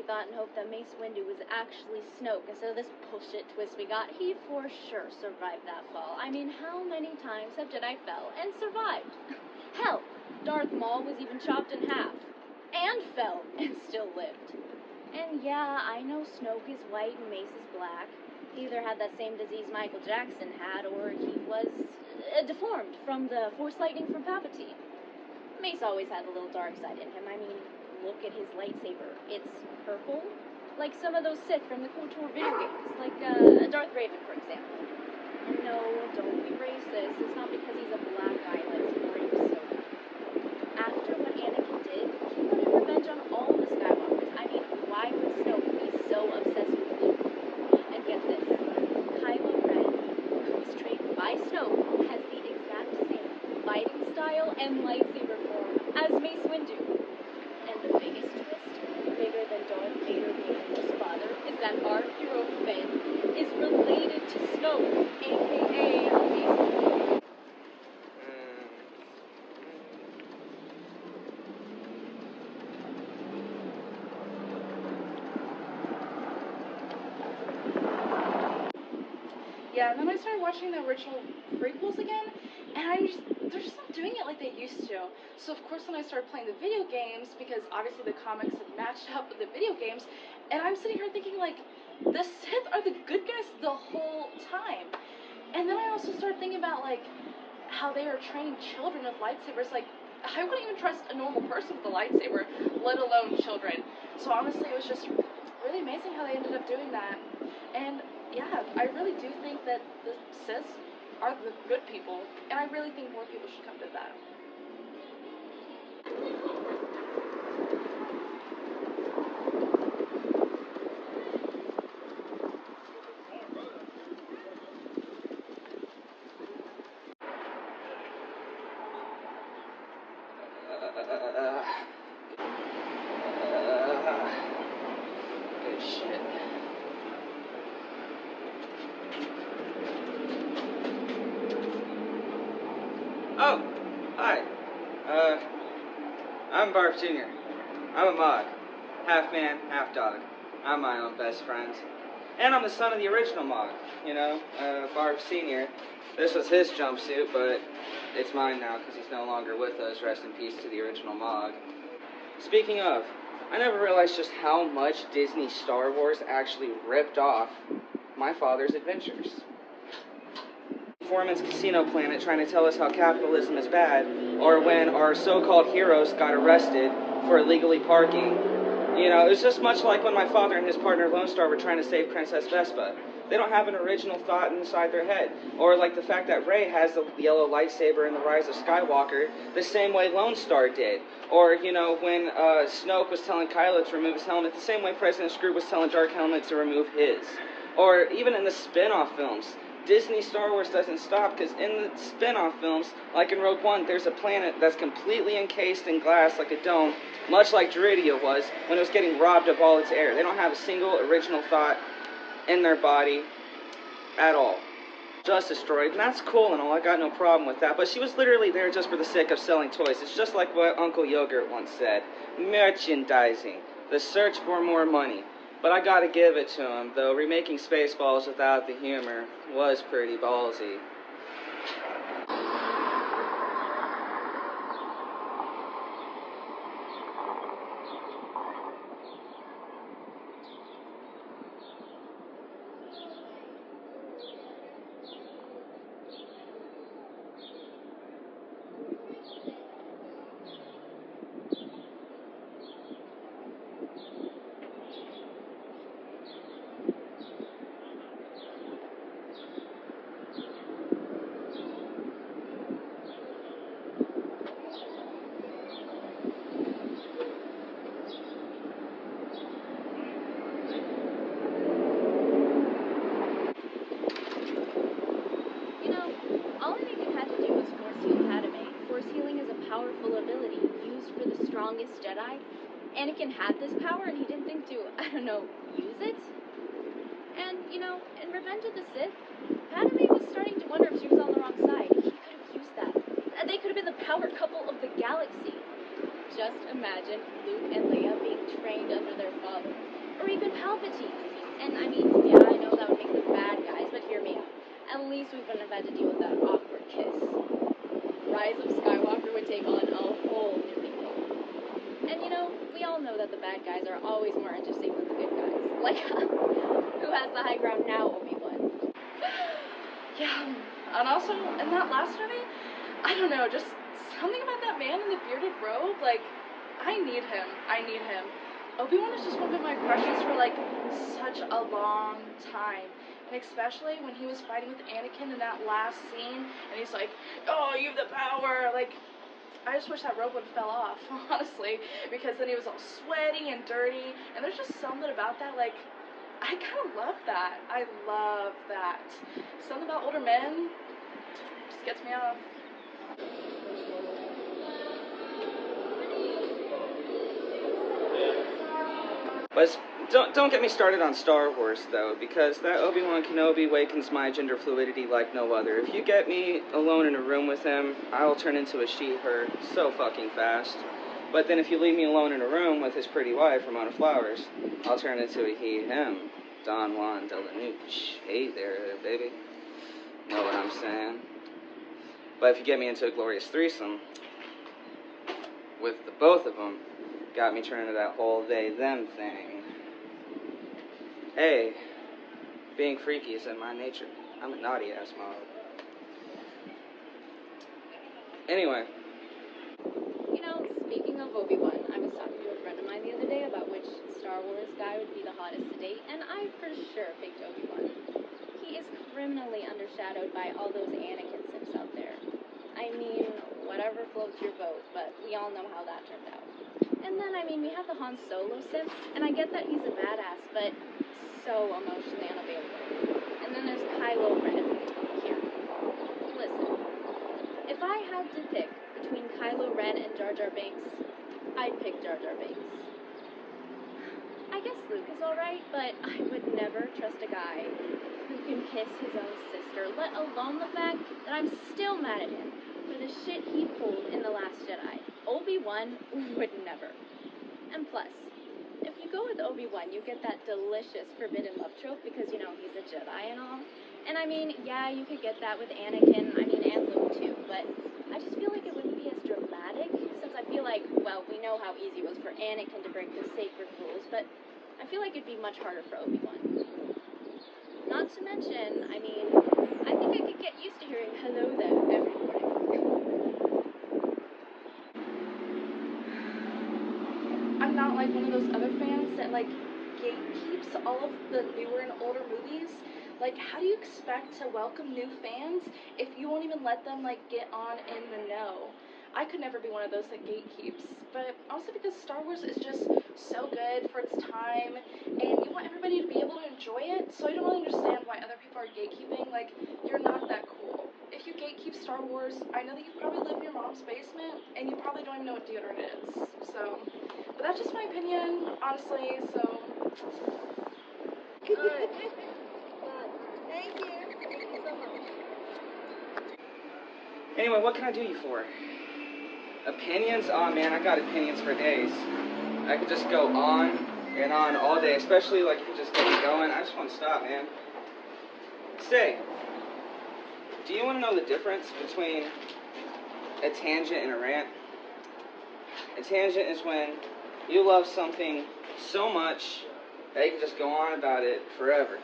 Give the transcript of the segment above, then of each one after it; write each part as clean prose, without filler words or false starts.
Thought and hoped that Mace Windu was actually Snoke instead of this bullshit twist we got. He for sure survived that fall. I mean, how many times have Jedi fell and survived? Hell, Darth Maul was even chopped in half and fell and still lived. And yeah, I know Snoke is white and Mace is black. He either had that same disease Michael Jackson had, or he was deformed from the Force lightning from Palpatine. Mace always had a little dark side in him. I mean, look at his lightsaber. It's purple, like some of those Sith from the KOTOR video games, like Darth Raven, for example. And no, don't be racist. It's not because he's a black guy like Luke Ahsoka. After what Anakin did, he wanted revenge on all the Skywalkers. I mean, why would Snoke be so obsessed with Luke? And get this, Kylo Ren, who was trained by Snoke, has the exact same fighting style and lightsaber form as Mace Windu. And the biggest twist, bigger than Darth Vader being his father, is that our hero Finn is related to Snoke, aka Mace Windu. Yeah, and then I started watching the original prequels again, and they're just not doing it like they used to. So of course when I started playing the video games, because obviously the comics had matched up with the video games, and I'm sitting here thinking like, the Sith are the good guys the whole time. And then I also started thinking about like, how they are training children with lightsabers. Like, I wouldn't even trust a normal person with a lightsaber, let alone children. So honestly, it was just really amazing how they ended up doing that. And yeah, I really do think that the Sith are the good people, and I really think more people should come to that. Good shit. Oh, hi. I'm Barf Jr. I'm a mod. Half man, half dog. I'm my own best friend. And I'm the son of the original mod, you know, Barf Sr. This was his jumpsuit, but it's mine now because he's no longer with us. Rest in peace to the original mod. Speaking of, I never realized just how much Disney Star Wars actually ripped off my father's adventures. Foreman's Casino Planet trying to tell us how capitalism is bad, or when our so-called heroes got arrested for illegally parking. You know, it was just much like when my father and his partner Lone Star were trying to save Princess Vespa. They don't have an original thought inside their head. Or like the fact that Rey has the yellow lightsaber in The Rise of Skywalker the same way Lone Star did. Or, you know, when Snoke was telling Kylo to remove his helmet, the same way President Scrooge was telling Dark Helmet to remove his. Or even in the spin-off films, Disney Star Wars doesn't stop, because in the spin-off films, like in Rogue One, there's a planet that's completely encased in glass like a dome, much like Duridia was when it was getting robbed of all its air. They don't have a single original thought in their body at all. Just destroyed, and that's cool and all, I got no problem with that, but she was literally there just for the sake of selling toys. It's just like what Uncle Yogurt once said, merchandising, the search for more money. But I gotta give it to him, though remaking Spaceballs without the humor was pretty ballsy. previous Jedi, Anakin had this power and he didn't think to, I don't know, use it? And, you know, in Revenge of the Sith, Padme was starting to wonder if she was on the wrong side. He could have used that. They could have been the power couple of the galaxy. Just imagine Luke and Leia being trained under their father. Or even Palpatine. And I mean, yeah, I know that would make them bad guys, but hear me out. At least we wouldn't have had to deal with that awkward kiss. Rise of Skywalker would take on a whole new meaning. And you know, we all know that the bad guys are always more interesting than the good guys. Like, who has the high ground now, Obi-Wan? Yeah, and also, in that last movie, I don't know, just something about that man in the bearded robe, like, I need him. Obi-Wan has just one of my crushes for, like, such a long time. And especially when he was fighting with Anakin in that last scene, and he's like, oh, you have the power, like, I just wish that robe would have fell off, honestly, because then he was all sweaty and dirty, and there's just something about that, like, I kind of love that. I love that. Something about older men just gets me off. But don't get me started on Star Wars, though, because that Obi-Wan Kenobi wakens my gender fluidity like no other. If you get me alone in a room with him, I will turn into a she/her so fucking fast. But then if you leave me alone in a room with his pretty wife, Ramona Flowers, I'll turn into a he/him, Don Juan de la Nooch. Hey there, baby. Know what I'm saying? But if you get me into a glorious threesome with the both of them, got me turning to that whole they-them thing. Hey, being freaky is in my nature. I'm a naughty-ass mom. Anyway. You know, speaking of Obi-Wan, I was talking to a friend of mine the other day about which Star Wars guy would be the hottest to date, and I for sure picked Obi-Wan. He is criminally undershadowed by all those Anakin simps out there. I mean, whatever floats your boat, but we all know how that turned out. And then, I mean, we have the Han Solo simp, and I get that he's a badass, but so emotionally unavailable. And then there's Kylo Ren. Here, listen. If I had to pick between Kylo Ren and Jar Jar Binks, I'd pick Jar Jar Binks. I guess Luke is alright, but I would never trust a guy who can kiss his own sister, let alone the fact that I'm still mad at him for the shit he pulled in The Last Jedi. Obi-Wan would never. And plus, if you go with Obi-Wan, you get that delicious forbidden love trope because, you know, he's a Jedi and all. And I mean, yeah, you could get that with Anakin, and Luke too, but I just feel like it wouldn't be as dramatic, since I feel like, well, we know how easy it was for Anakin to break the sacred rules, but I feel like it'd be much harder for Obi-Wan. Not to mention, I mean, I think I could get used to hearing hello there every morning. I'm not like one of those other fans that like gatekeeps all of the newer and older movies. Like, how do you expect to welcome new fans if you won't even let them like get on in the know? I could never be one of those that gatekeeps, but also because Star Wars is just so good for its time, and you want everybody to be able to enjoy it, so I don't really understand why other people are gatekeeping. Like, you're not that cool. If you gatekeep Star Wars, I know that you probably live in your mom's basement, and you probably don't even know what deodorant is, so, but that's just my opinion, honestly, so. Alright. Thank you. Thank you so much. Anyway, what can I do you for? Opinions? Oh man, I got opinions for days. I could just go on and on all day, especially like if you just get me going. I just want to stop, man. Say, do you want to know the difference between a tangent and a rant? A tangent is when you love something so much that you can just go on about it forever.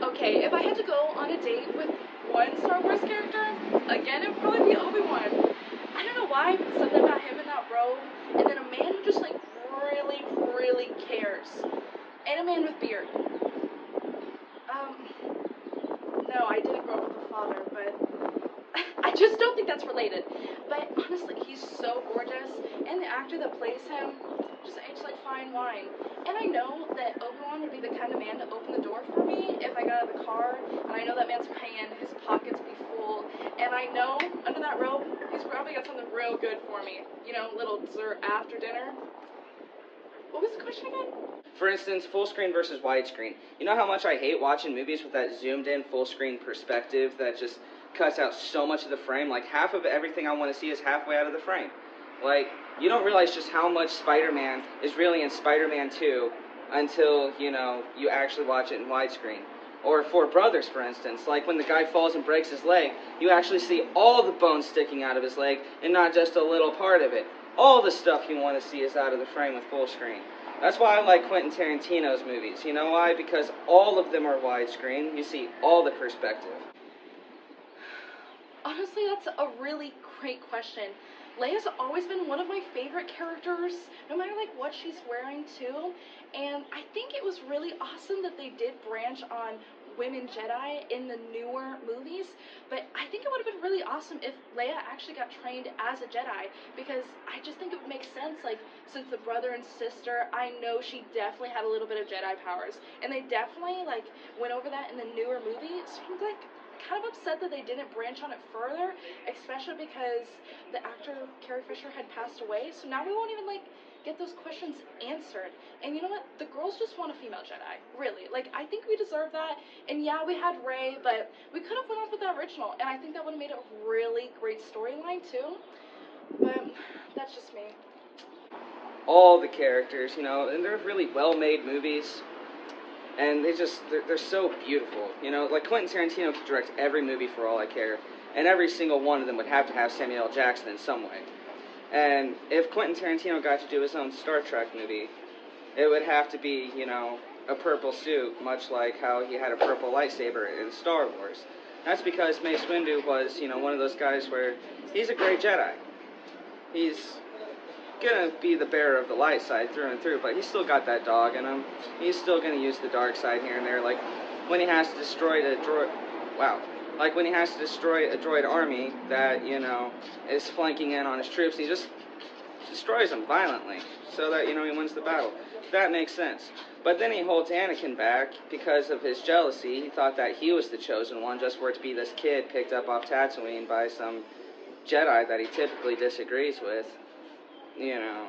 Okay, if I had to go on a date with one Star Wars character, again, it would probably be Obi-Wan. I don't know why, but something about him in that robe, and then a man who just, like, really, really cares. And a man with beard. No, I didn't grow up with a father, but I just don't think that's related. But honestly, he's so gorgeous, and the actor that plays him just aged like fine wine. And I know that Obi-Wan would be the kind of man to open the door for me if I got out of the car, and I know that man's paying his pockets be full, and I know under that robe, he's probably got something real good for me. You know, little dessert after dinner. What was the question again? For instance, full screen versus widescreen. You know how much I hate watching movies with that zoomed in full screen perspective that just cuts out so much of the frame? Like, half of everything I want to see is halfway out of the frame. Like, you don't realize just how much Spider-Man is really in Spider-Man 2 until, you know, you actually watch it in widescreen. Or Four Brothers, for instance, like when the guy falls and breaks his leg, you actually see all the bones sticking out of his leg and not just a little part of it. All the stuff you want to see is out of the frame with full screen. That's why I like Quentin Tarantino's movies. You know why? Because all of them are widescreen. You see all the perspective. Honestly, that's a really great question. Leia's always been one of my favorite characters, no matter like what she's wearing too. And I think it was really awesome that they did branch on women Jedi in the newer movies. But I think it would have been really awesome if Leia actually got trained as a Jedi, because I just think it would make sense. Like, since the brother and sister, I know she definitely had a little bit of Jedi powers, and they definitely like went over that in the newer movie. So I'm like kind of upset that they didn't branch on it further, especially because the actor Carrie Fisher had passed away. So now we won't even like get those questions answered. And you know what? The girls just want a female Jedi, really. Like, I think we deserve that. And yeah, we had Rey, but we could have went off with the original, and I think that would have made a really great storyline too. But that's just me. All the characters, you know, and they're really well-made movies. And they're so beautiful. You know, like Quentin Tarantino could direct every movie for all I care, and every single one of them would have to have Samuel L. Jackson in some way. And if Quentin Tarantino got to do his own Star Trek movie, it would have to be, you know, a purple suit, much like how he had a purple lightsaber in Star Wars. That's because Mace Windu was, you know, one of those guys where he's a great Jedi. He's gonna be the bearer of the light side through and through, but he's still got that dog in him. He's still gonna use the dark side here and there, like when he has to destroy a droid. Wow. Like when he has to destroy a droid army that, you know, is flanking in on his troops, he just destroys them violently so that, you know, he wins the battle. That makes sense. But then he holds Anakin back because of his jealousy. He thought that he was the chosen one, just for it to be this kid picked up off Tatooine by some Jedi that he typically disagrees with. You know.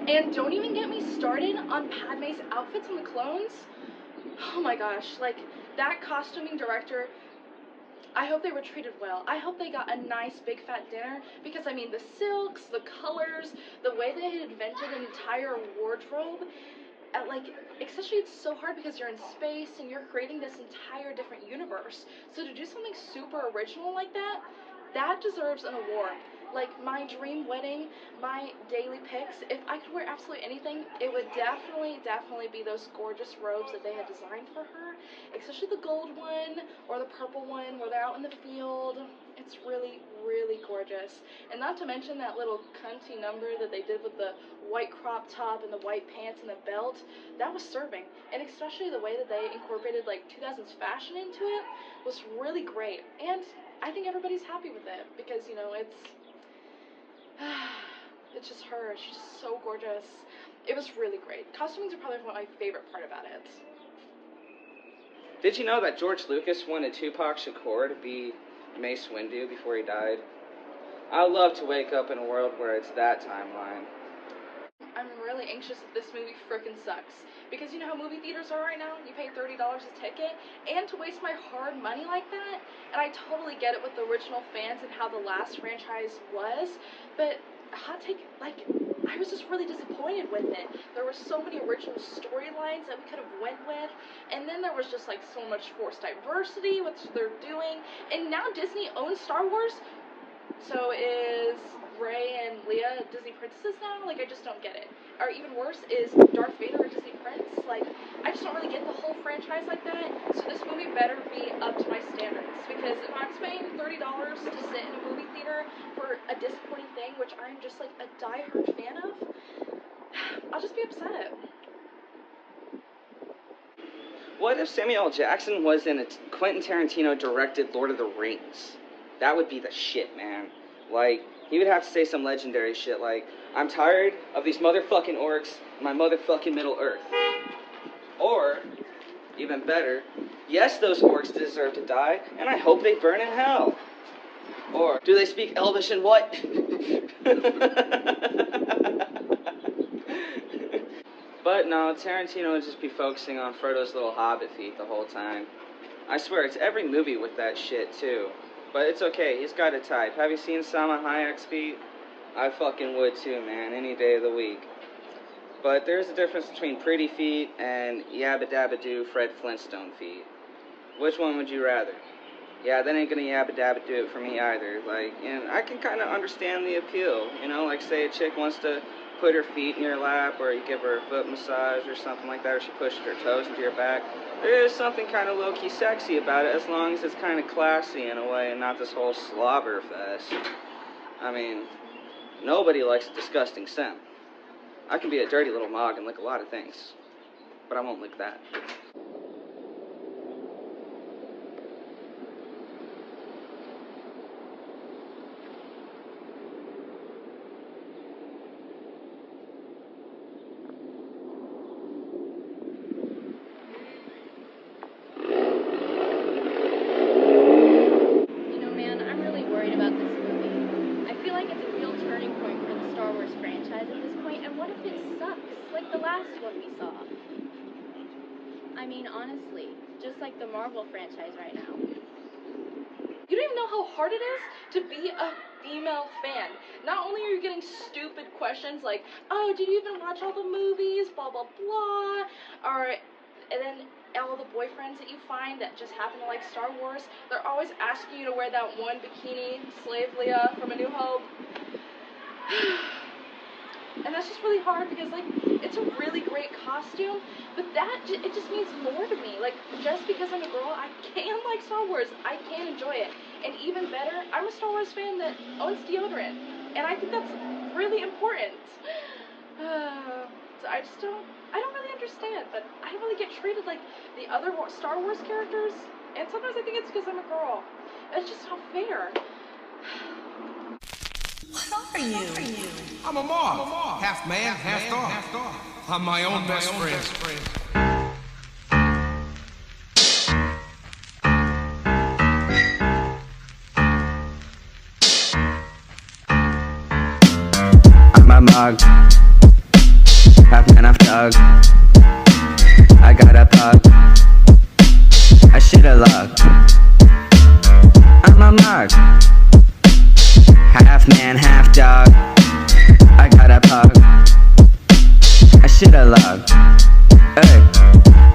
And don't even get me started on Padme's outfits and the clones. Oh my gosh, like, that costuming director, I hope they were treated well. I hope they got a nice big fat dinner, because I mean, the silks, the colors, the way they had invented an entire wardrobe, like, especially it's so hard because you're in space and you're creating this entire different universe. So to do something super original like that, that deserves an award. Like, my dream wedding, my daily pics, if I could wear absolutely anything, it would definitely be those gorgeous robes that they had designed for her, especially the gold one or the purple one where they're out in the field. It's really, really gorgeous. And not to mention that little cunty number that they did with the white crop top and the white pants and the belt. That was serving. And especially the way that they incorporated like 2000s fashion into it was really great. And I think everybody's happy with it because, you know, it's just her. She's just so gorgeous. It was really great. Costumings are probably my favorite part about it. Did you know that George Lucas wanted Tupac Shakur to be Mace Windu before he died? I'd love to wake up in a world where it's that timeline. I'm really anxious if this movie frickin' sucks. Because you know how movie theaters are right now? You pay $30 a ticket, and to waste my hard money like that, and I totally get it with the original fans and how the last franchise was, but hot take, like, I was just really disappointed with it. There were so many original storylines that we could have went with, and then there was just like so much forced diversity, which they're doing, and now Disney owns Star Wars. So is Rey and Leia Disney princesses now? Like, I just don't get it. Or even worse, is Darth Vader a Disney prince? Like, I just don't really get the whole franchise like that. So this movie better be up to my standards. Because if I'm paying $30 to sit in a movie theater for a disappointing thing, which I'm just like a diehard fan of, I'll just be upset. What if Samuel L. Jackson was in a Quentin Tarantino directed Lord of the Rings? That would be the shit, man. Like, he would have to say some legendary shit like, I'm tired of these motherfucking orcs in my motherfucking Middle Earth. Or, even better, yes, those orcs deserve to die, and I hope they burn in hell. Or, do they speak Elvish and what? But no, Tarantino would just be focusing on Frodo's little hobbit feet the whole time. I swear, it's every movie with that shit, too. But it's okay, he's got a type. Have you seen Salma Hayek's feet? I fucking would too, man, any day of the week. But there's a difference between pretty feet and yabba dabba doo Fred Flintstone feet. Which one would you rather? Yeah, that ain't gonna yabba dabba do it for me either. Like, and I can kind of understand the appeal. You know, like say a chick wants to put her feet in your lap, or you give her a foot massage or something like that, or she pushes her toes into your back. There is something kind of low-key sexy about it, as long as it's kind of classy in a way, and not this whole slobber fest. I mean, nobody likes a disgusting scent. I can be a dirty little mog and lick a lot of things, but I won't lick that. I mean, honestly, just like the Marvel franchise right now. You don't even know how hard it is to be a female fan. Not only are you getting stupid questions like, oh, did you even watch all the movies, blah, blah, blah, and then all the boyfriends that you find that just happen to like Star Wars, they're always asking you to wear that one bikini, Slave Leia from A New Hope. And that's just really hard because, like, it's a really great costume, but it just means more to me. Like, just because I'm a girl, I can like Star Wars. I can enjoy it. And even better, I'm a Star Wars fan that owns deodorant. And I think that's really important. So I don't really understand, but I don't really get treated like the other Star Wars characters. And sometimes I think it's because I'm a girl. It's just not fair. What are you? I'm a mob. Half man, half dog. I'm my own best friend. I'm a mug. Half man, half dog. I got a pug. I shit a lug. I'm a mug. Half man, half dog. I got a pug. I shit a lug. Hey.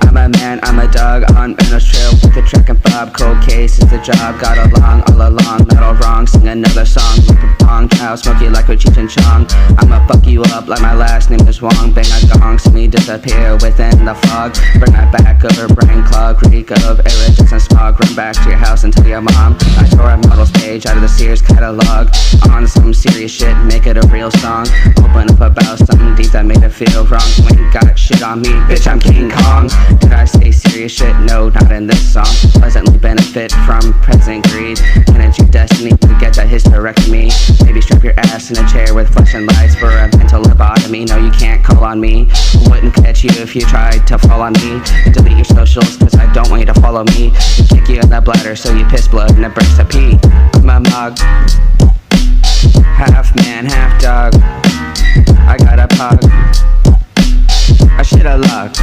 I'm a man, I'm a dog on Reynolds Trail with a track and fob. Cold case is the job. Got along, all along, not all wrong. Sing another song, rip a pong, cow, smoky like a Cheech and Chong. I'ma fuck you up like my last name is Wong. Bang a gong, see me disappear within the fog. Bring my back over, brain clog, reek of irritants and smog. Run back to your house and tell your mom I tore a model's page out of the Sears catalog. On some serious shit, make it a real song. Open up about something deep that made it feel wrong. You ain't got shit on me, bitch, I'm King Kong. Did I say serious shit? No, not in this song. Pleasantly benefit from present greed. Energy destiny to get that hysterectomy. Maybe strap your ass in a chair with flashing lights for a mental lobotomy. No, you can't call on me. Wouldn't catch you if you tried to fall on me. Delete your socials cause I don't want you to follow me. Kick you in the bladder so you piss blood and it breaks a pee. I'm a mug. Half man, half dog. I got a pug. I shit a lug.